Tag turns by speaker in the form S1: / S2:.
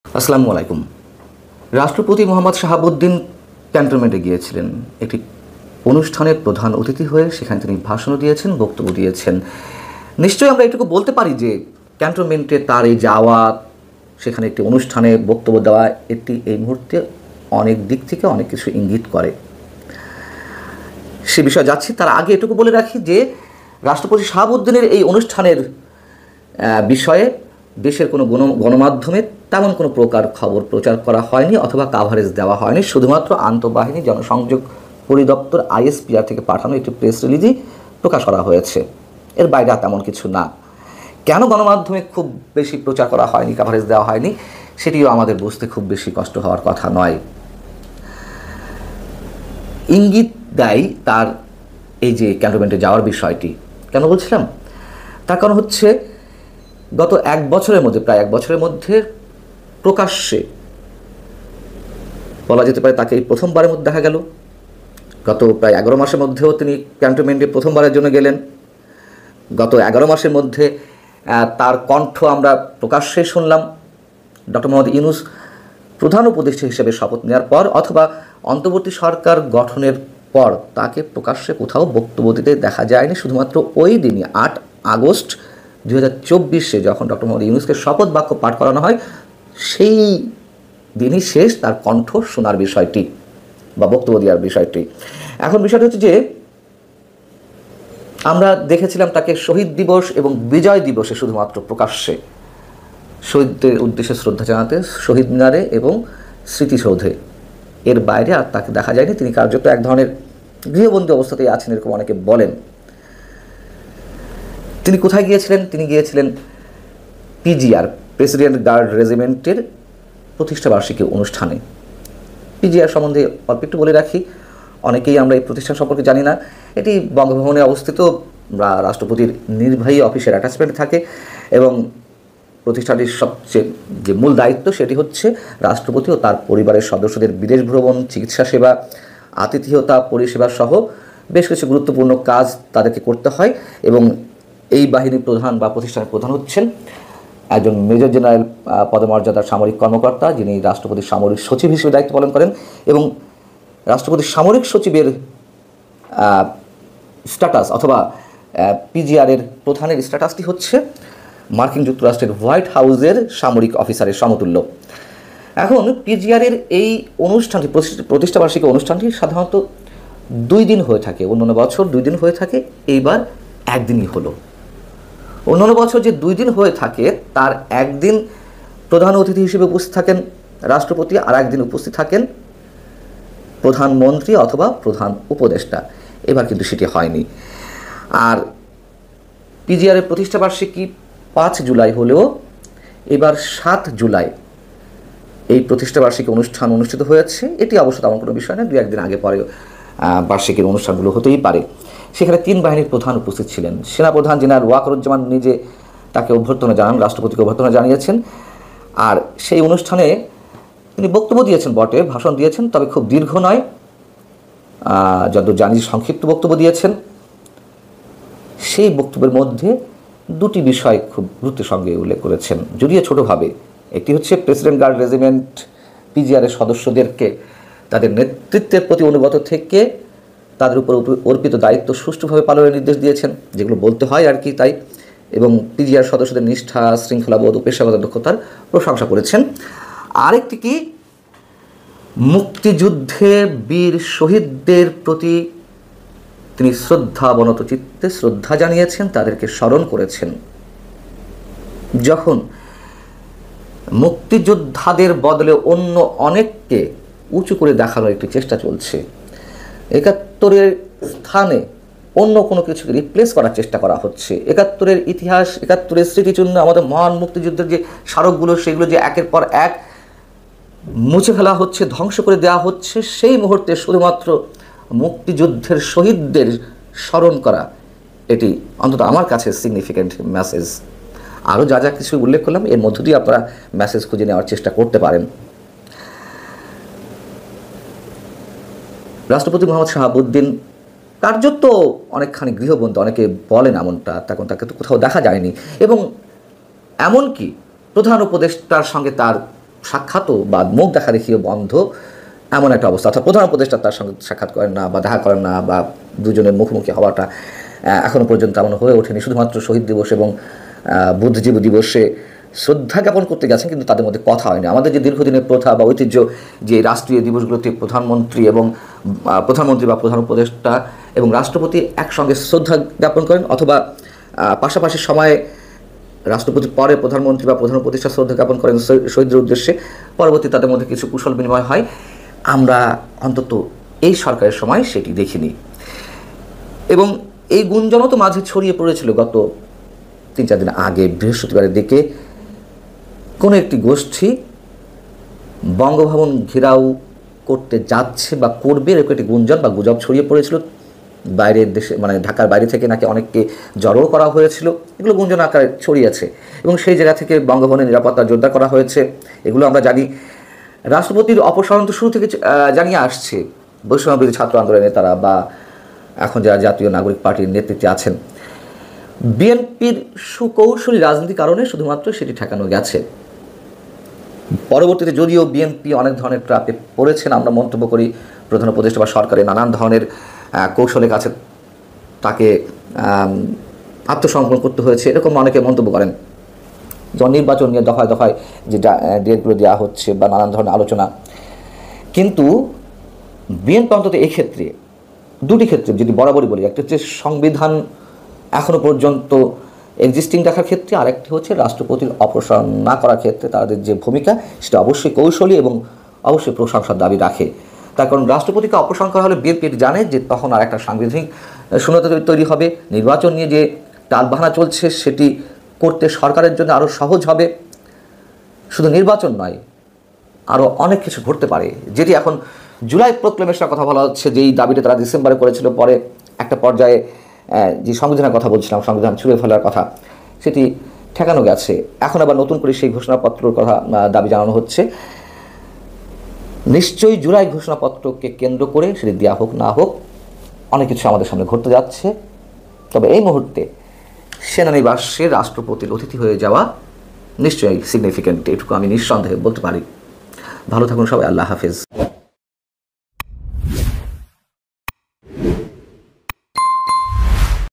S1: আসসালামু আলাইকুম। রাষ্ট্রপতি মোহাম্মদ শাহাবুদ্দিন ক্যান্টনমেন্টে গিয়েছিলেন একটি অনুষ্ঠানের প্রধান অতিথি হয়ে। সেখানে তিনি ভাষণও দিয়েছেন, বক্তব্য দিয়েছেন। নিশ্চয়ই আমরা এটুকু বলতে পারি যে ক্যান্টনমেন্টে তার এই যাওয়া, সেখানে একটি অনুষ্ঠানে বক্তব্য দেওয়া, এটি এই মুহূর্তে অনেক দিক থেকে অনেক কিছু ইঙ্গিত করে। সে বিষয়ে যাচ্ছি, তার আগে এটুকু বলে রাখি যে রাষ্ট্রপতি শাহাবুদ্দিনের এই অনুষ্ঠানের বিষয়ে দেশের কোনো গণমাধ্যমে তেমন কোনো প্রকার খবর প্রচার করা হয়নি অথবা কাভারেজ দেওয়া হয়নি। শুধুমাত্র আন্তঃবাহিনী জনসংযোগ পরিদপ্তর ISPR থেকে পাঠানো একটি প্রেস রিলিজই প্রকাশ করা হয়েছে। এর বাইরে তেমন কিছু না। কেন গণমাধ্যমে খুব বেশি প্রচার করা হয়নি, কাভারেজ দেওয়া হয়নি, সেটিও আমাদের বুঝতে খুব বেশি কষ্ট হওয়ার কথা নয়। ইঙ্গিত দেয় তার এই যে ক্যান্টনমেন্টে যাওয়ার বিষয়টি। কেন বলছিলাম? তার কারণ হচ্ছে গত প্রায় এক বছরের মধ্যে প্রকাশ্যে বলা যেতে পারে তাকে এই প্রথমবারের মধ্যে দেখা গেল। গত প্রায় 11 মাসের মধ্যেও তিনি ক্যান্টনমেন্টে প্রথমবারের জন্য গেলেন। গত 11 মাসের মধ্যে তার কণ্ঠ আমরা প্রকাশ্যে শুনলাম। ডক্টর মোহাম্মদ ইউনূস প্রধান উপদেষ্টা হিসেবে শপথ নেওয়ার পর অথবা অন্তর্বর্তী সরকার গঠনের পর তাকে প্রকাশ্যে কোথাও বক্তব্য দিতে দেখা যায়নি। শুধুমাত্র ওই দিনই 8 আগস্ট 2024 যখন ডক্টর মোহাম্মদ ইউনূসকে শপথ বাক্য পাঠ করানো হয়, সেই দিনই শেষ তার কণ্ঠ শোনার বিষয়টি বা বক্তব্য দেওয়ার বিষয়টি। এখন বিষয়টা হচ্ছে যে আমরা দেখেছিলাম তাকে শহীদ দিবস এবং বিজয় দিবসে শুধুমাত্র প্রকাশ্যে শহীদদের উদ্দেশ্যে শ্রদ্ধা জানাতে শহীদ মিনারে এবং স্মৃতিসৌধে। এর বাইরে আর তাকে দেখা যায়নি। তিনি কার্যত এক ধরনের গৃহবন্দী অবস্থাতেই আছেন, এরকম অনেকে বলেন। তিনি কোথায় গিয়েছিলেন? তিনি গিয়েছিলেন PGR, প্রেসিডেন্ট গার্ড রেজিমেন্টের প্রতিষ্ঠাবার্ষিকী অনুষ্ঠানে। PGR সম্বন্ধে অল্প একটু বলে রাখি, অনেকেই আমরা এই প্রতিষ্ঠান সম্পর্কে জানি না। এটি বঙ্গভবনে অবস্থিত, রাষ্ট্রপতির নির্বাহী অফিসের অ্যাটাচমেন্ট থাকে এবং প্রতিষ্ঠানটির সবচেয়ে যে মূল দায়িত্ব সেটি হচ্ছে রাষ্ট্রপতি ও তার পরিবারের সদস্যদের বিদেশ ভ্রমণ, চিকিৎসা সেবা, আতিথেয়তা পরিষেবা সহ বেশ কিছু গুরুত্বপূর্ণ কাজ তাদেরকে করতে হয়। এবং এই বাহিনীর প্রধান বা প্রতিষ্ঠানের প্রধান হচ্ছেন একজন মেজর জেনারেল পদমর্যাদার সামরিক কর্মকর্তা, যিনি রাষ্ট্রপতির সামরিক সচিব হিসেবে দায়িত্ব পালন করেন। এবং রাষ্ট্রপতির সামরিক সচিবের স্ট্যাটাস অথবা PGR-এর প্রধানের স্ট্যাটাসটি হচ্ছে মার্কিন যুক্তরাষ্ট্রের হোয়াইট হাউসের সামরিক অফিসারের সমতুল্য। এখন PGR-এর এই অনুষ্ঠানটি, প্রতিষ্ঠাবার্ষিকী অনুষ্ঠানটি সাধারণত 2 দিন হয়ে থাকে। অন্যান্য বছর 2 দিন হয়ে থাকে, এইবার 1 দিনই হলো। অন্যান্য বছর যে 2 দিন হয়ে থাকে তার 1 দিন প্রধান অতিথি হিসেবে উপস্থিত থাকেন রাষ্ট্রপতি, আর 1 দিন উপস্থিত থাকেন প্রধানমন্ত্রী অথবা প্রধান উপদেষ্টা। এবার কিন্তু সেটি হয়নি। আর PGR-এর প্রতিষ্ঠাবার্ষিকী 5 জুলাই হলেও এবার 7 জুলাই এই প্রতিষ্ঠাবার্ষিকী অনুষ্ঠান অনুষ্ঠিত হয়েছে। এটি অবশ্য তেমন কোনো বিষয় না, 2-1 দিন আগে পরে বার্ষিকীর অনুষ্ঠানগুলো হতেই পারে। সেখানে 3 বাহিনীর প্রধান উপস্থিত ছিলেন। সেনাপ্রধান জেনারেল ওয়াকারুজ্জামান নিজে তাকে অভ্যর্থনা জানান, রাষ্ট্রপতিকে অভ্যর্থনা জানিয়েছেন। আর সেই অনুষ্ঠানে তিনি বক্তব্য দিয়েছেন বটে, ভাষণ দিয়েছেন, তবে খুব দীর্ঘ নয়, যতদূর জানি সংক্ষিপ্ত বক্তব্য দিয়েছেন। সেই বক্তব্যের মধ্যে 2টি বিষয় খুব গুরুত্বের সঙ্গে উল্লেখ করেছেন, যদিও ছোটোভাবে। একটি হচ্ছে প্রেসিডেন্ট গার্ড রেজিমেন্ট PGR-এর সদস্যদেরকে তাদের নেতৃত্বের প্রতি অনুগত থেকে তাদের উপর অর্পিত দায়িত্ব সুষ্ঠুভাবে পালনের নির্দেশ দিয়েছেন, যেগুলো বলতে হয় আর কি তাই। এবং PGR সদস্যদের নিষ্ঠা, শৃঙ্খলাবোধ ও পেশাগত দক্ষতার প্রশংসা করেছেন। আরেকটি কি, মুক্তিযুদ্ধে বীর শহীদদের প্রতি তিনি শ্রদ্ধাবনত চিত্তে শ্রদ্ধা জানিয়েছেন, তাদেরকে স্মরণ করেছেন। যখন মুক্তিযোদ্ধাদের বদলে অন্য অনেককে উঁচু করে দেখানোর একটি চেষ্টা চলছে, 71-এর স্থানে অন্য কোনো কিছুকে রিপ্লেস করার চেষ্টা করা হচ্ছে, 71-এর ইতিহাস, 71-এর স্মৃতিচিহ্ন, আমাদের মহান মুক্তিযুদ্ধের যে স্মারকগুলো, সেগুলো যে একের পর এক মুছে ফেলা হচ্ছে, ধ্বংস করে দেওয়া হচ্ছে, সেই মুহূর্তে শুধুমাত্র মুক্তিযুদ্ধের শহীদদের স্মরণ করা, এটি অন্তত আমার কাছে সিগনিফিক্যান্ট মেসেজ। আরও যা যা কিছু উল্লেখ করলাম, এর মধ্য দিয়ে আপনারা মেসেজ খুঁজে নেওয়ার চেষ্টা করতে পারেন। রাষ্ট্রপতি মোহাম্মদ শাহাবুদ্দিন কার্যত অনেকখানি গৃহবন্দী, অনেকে বলেন এমনটা, তখন তাকে তো কোথাও দেখা যায়নি। এবং এমনকি প্রধান উপদেষ্টার সঙ্গে তার সাক্ষাৎও বা মুখ দেখা দেখিও বন্ধ, এমন একটা অবস্থা। অর্থাৎ প্রধান উপদেষ্টা তার সঙ্গে সাক্ষাৎ করেন না বা দেখা করেন না, বা দুজনের মুখোমুখি হওয়াটা এখনও পর্যন্ত এমন হয়ে ওঠেনি। শুধুমাত্র শহীদ দিবস এবং বুদ্ধিজীবী দিবসে শ্রদ্ধা জ্ঞাপন করতে গেছেন, কিন্তু তাদের মধ্যে কথা হয়নি। আমাদের যে দীর্ঘদিনের প্রথা বা ঐতিহ্য, যে রাষ্ট্রীয় দিবসগুলোতে প্রধানমন্ত্রী বা প্রধান উপদেষ্টা এবং রাষ্ট্রপতি একসঙ্গে শ্রদ্ধা জ্ঞাপন করেন, অথবা পাশাপাশি সময়ে রাষ্ট্রপতি পরে প্রধানমন্ত্রী বা প্রধান উপদেষ্টা শ্রদ্ধা জ্ঞাপন করেন শহীদদের উদ্দেশ্যে, পরবর্তী তাদের মধ্যে কিছু কুশল বিনিময় হয়। আমরা অন্তত এই সরকারের সময় সেটি দেখিনি। এবং এই গুঞ্জনও তো মাঝে ছড়িয়ে পড়েছিল গত 3-4 দিন আগে, বৃহস্পতিবারের দিকে কোনো একটি গোষ্ঠী বঙ্গভবন ঘেরাও করতে যাচ্ছে বা করবে, এরকম একটি গুঞ্জন বা গুজব ছড়িয়ে পড়েছিল। বাইরের দেশে, মানে ঢাকার বাইরে থেকে নাকি অনেককে জড়ো করা হয়েছিল, এগুলো গুঞ্জন আকারে ছড়িয়েছে এবং সেই জায়গা থেকে বঙ্গভবনের নিরাপত্তা জোরদার করা হয়েছে, এগুলো আমরা জানি। রাষ্ট্রপতির অপসারণ তো শুরু থেকে জানিয়ে আসছে বৈষম্যবিরোধী ছাত্র আন্দোলনের নেতারা বা এখন যারা জাতীয় নাগরিক পার্টির নেতৃত্বে আছেন। বিএনপির সুকৌশলী রাজনীতির কারণে শুধুমাত্র সেটি ঠেকানো গেছে। পরবর্তীতে যদিও বিএনপি অনেক ধরনের ট্র্যাপে পড়েছেন, আমরা মন্তব্য করি প্রধান উপদেষ্টা বা সরকারের নানান ধরনের কৌশলের কাছে তাকে আত্মসমর্পণ করতে হয়েছে, এরকম অনেকে মন্তব্য করেন। যখন নির্বাচন নিয়ে দফায় দফায় যে ডেটগুলো দেওয়া হচ্ছে বা নানান ধরনের আলোচনা, কিন্তু বিএনপি অন্তত এক্ষেত্রে দুটি ক্ষেত্রে যদি বরাবরই বলি, একটা হচ্ছে সংবিধান এখনও পর্যন্ত এক্সিস্টিং রাখার ক্ষেত্রে, আরেকটি হচ্ছে রাষ্ট্রপতির অপসারণ না করার ক্ষেত্রে তাদের যে ভূমিকা, সেটা অবশ্যই কৌশলী এবং অবশ্যই প্রশংসার দাবি রাখে। তার কারণ রাষ্ট্রপতিকে অপসারণ করা হলে বিএনপি জানে যে তখন আর একটা সাংবিধানিক শূন্যতা তৈরি হবে, নির্বাচন নিয়ে যে টালবাহানা চলছে সেটি করতে সরকারের জন্য আরও সহজ হবে। শুধু নির্বাচন নয়, আরও অনেক কিছু ঘটতে পারে, যেটি এখন জুলাই প্রক্লেমেশনের কথা বলা হচ্ছে, যেই দাবিটা তারা ডিসেম্বরে করেছিল, পরে একটা পর্যায়ে যে সংবিধানের কথা বলছিলাম, সংবিধান ছুঁড়ে ফেলার কথা, সেটি ঠেকানো গেছে। এখন আবার নতুন করে সেই ঘোষণাপত্রের কথা দাবি জানানো হচ্ছে। নিশ্চয়ই জুলাই ঘোষণাপত্রকে কেন্দ্র করে সেটি দেওয়া হোক না হোক, অনেক কিছু আমাদের সামনে ঘটতে যাচ্ছে। তবে এই মুহূর্তে সেনানিবাসে রাষ্ট্রপতির অতিথি হয়ে যাওয়া নিশ্চয়ই সিগনিফিক্যান্ট, এটুকু আমি নিঃসন্দেহে বলতে পারি। ভালো থাকুন সবাই, আল্লাহ হাফেজ।